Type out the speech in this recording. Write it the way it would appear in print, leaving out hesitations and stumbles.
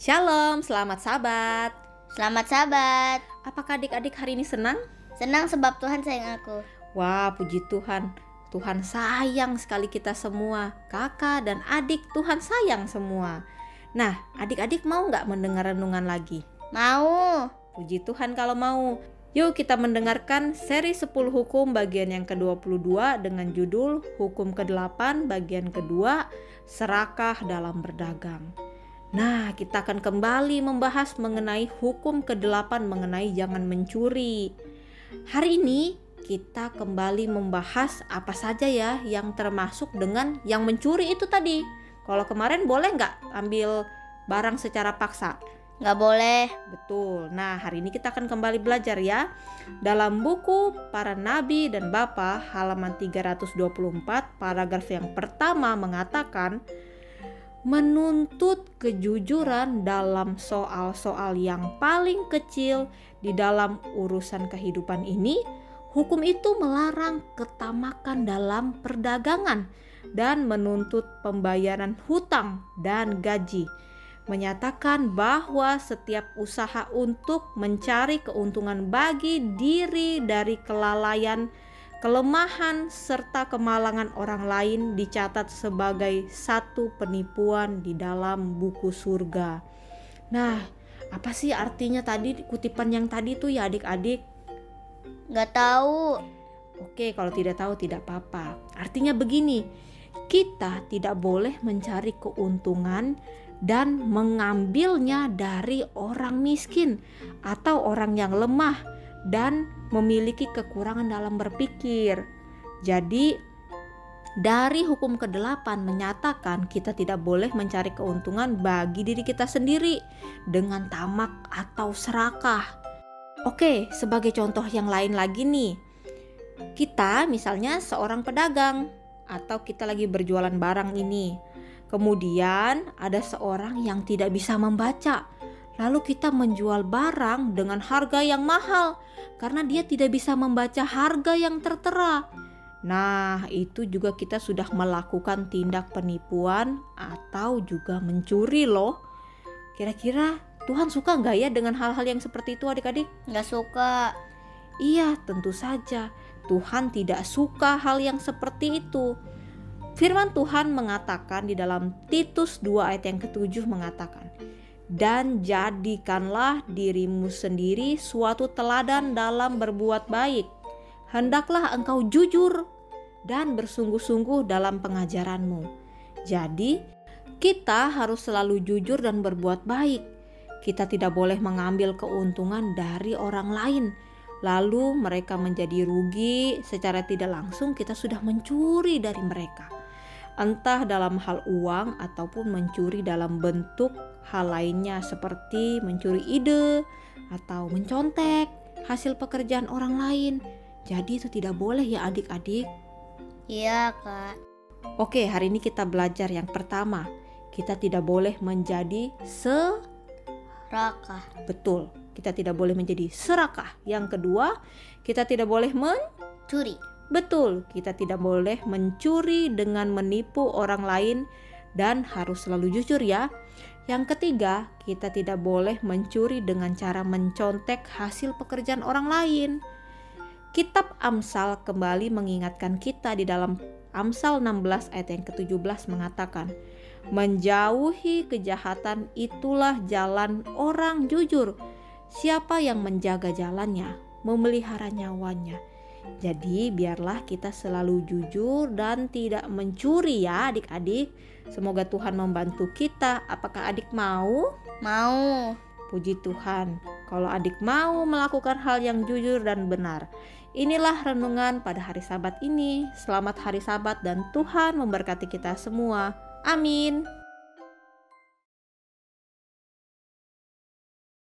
Shalom, selamat sabat. Selamat sabat. Apakah adik-adik hari ini senang? Senang sebab Tuhan sayang aku. Wah, puji Tuhan. Tuhan sayang sekali kita semua. Kakak dan adik, Tuhan sayang semua. Nah, adik-adik mau nggak mendengar renungan lagi? Mau. Puji Tuhan kalau mau. Yuk kita mendengarkan seri 10 hukum bagian yang ke-22 dengan judul Hukum ke-8 bagian kedua, Serakah dalam berdagang. Nah, kita akan kembali membahas mengenai hukum ke-8 mengenai jangan mencuri. Hari ini kita kembali membahas apa saja ya yang termasuk dengan yang mencuri itu tadi. Kalau kemarin boleh nggak ambil barang secara paksa? Nggak boleh. Betul. Nah, hari ini kita akan kembali belajar ya. Dalam buku Para Nabi dan Bapa halaman 324, paragraf yang pertama mengatakan, menuntut kejujuran dalam soal-soal yang paling kecil di dalam urusan kehidupan ini, hukum itu melarang ketamakan dalam perdagangan dan menuntut pembayaran hutang dan gaji. Menyatakan bahwa setiap usaha untuk mencari keuntungan bagi diri dari kelalaian, kelemahan, serta kemalangan orang lain dicatat sebagai satu penipuan di dalam buku surga. Nah, apa sih artinya tadi kutipan yang tadi tuh ya adik-adik? Nggak tahu. Oke, kalau tidak tahu tidak apa-apa. Artinya begini, kita tidak boleh mencari keuntungan dan mengambilnya dari orang miskin atau orang yang lemah dan memiliki kekurangan dalam berpikir. Jadi dari hukum ke-8 menyatakan kita tidak boleh mencari keuntungan bagi diri kita sendiri dengan tamak atau serakah. Oke, sebagai contoh yang lain lagi nih. Kita misalnya seorang pedagang atau kita lagi berjualan barang ini. Kemudian ada seorang yang tidak bisa membaca. Lalu kita menjual barang dengan harga yang mahal karena dia tidak bisa membaca harga yang tertera. Nah, itu juga kita sudah melakukan tindak penipuan atau juga mencuri loh. Kira-kira Tuhan suka nggak ya dengan hal-hal yang seperti itu adik-adik? Nggak suka. Iya, tentu saja. Tuhan tidak suka hal yang seperti itu. Firman Tuhan mengatakan di dalam Titus 2 ayat yang ke-7 mengatakan, dan jadikanlah dirimu sendiri suatu teladan dalam berbuat baik. Hendaklah engkau jujur dan bersungguh-sungguh dalam pengajaranmu. Jadi, kita harus selalu jujur dan berbuat baik. Kita tidak boleh mengambil keuntungan dari orang lain. Lalu mereka menjadi rugi, secara tidak langsung kita sudah mencuri dari mereka. Entah dalam hal uang ataupun mencuri dalam bentuk hal lainnya seperti mencuri ide atau mencontek hasil pekerjaan orang lain. Jadi itu tidak boleh ya adik-adik. Iya, Kak. Oke, hari ini kita belajar yang pertama. Kita tidak boleh menjadi Serakah. Betul, kita tidak boleh menjadi serakah. Yang kedua, kita tidak boleh Curi. Betul, kita tidak boleh mencuri dengan menipu orang lain dan harus selalu jujur ya. Yang ketiga, kita tidak boleh mencuri dengan cara mencontek hasil pekerjaan orang lain. Kitab Amsal kembali mengingatkan kita di dalam Amsal 16 ayat yang ke-17 mengatakan, menjauhi kejahatan itulah jalan orang jujur. Siapa yang menjaga jalannya, memelihara nyawanya. Jadi biarlah kita selalu jujur dan tidak mencuri ya adik-adik. Semoga Tuhan membantu kita. Apakah adik mau? Mau. Puji Tuhan. Kalau adik mau melakukan hal yang jujur dan benar. Inilah renungan pada hari Sabat ini. Selamat hari Sabat dan Tuhan memberkati kita semua. Amin.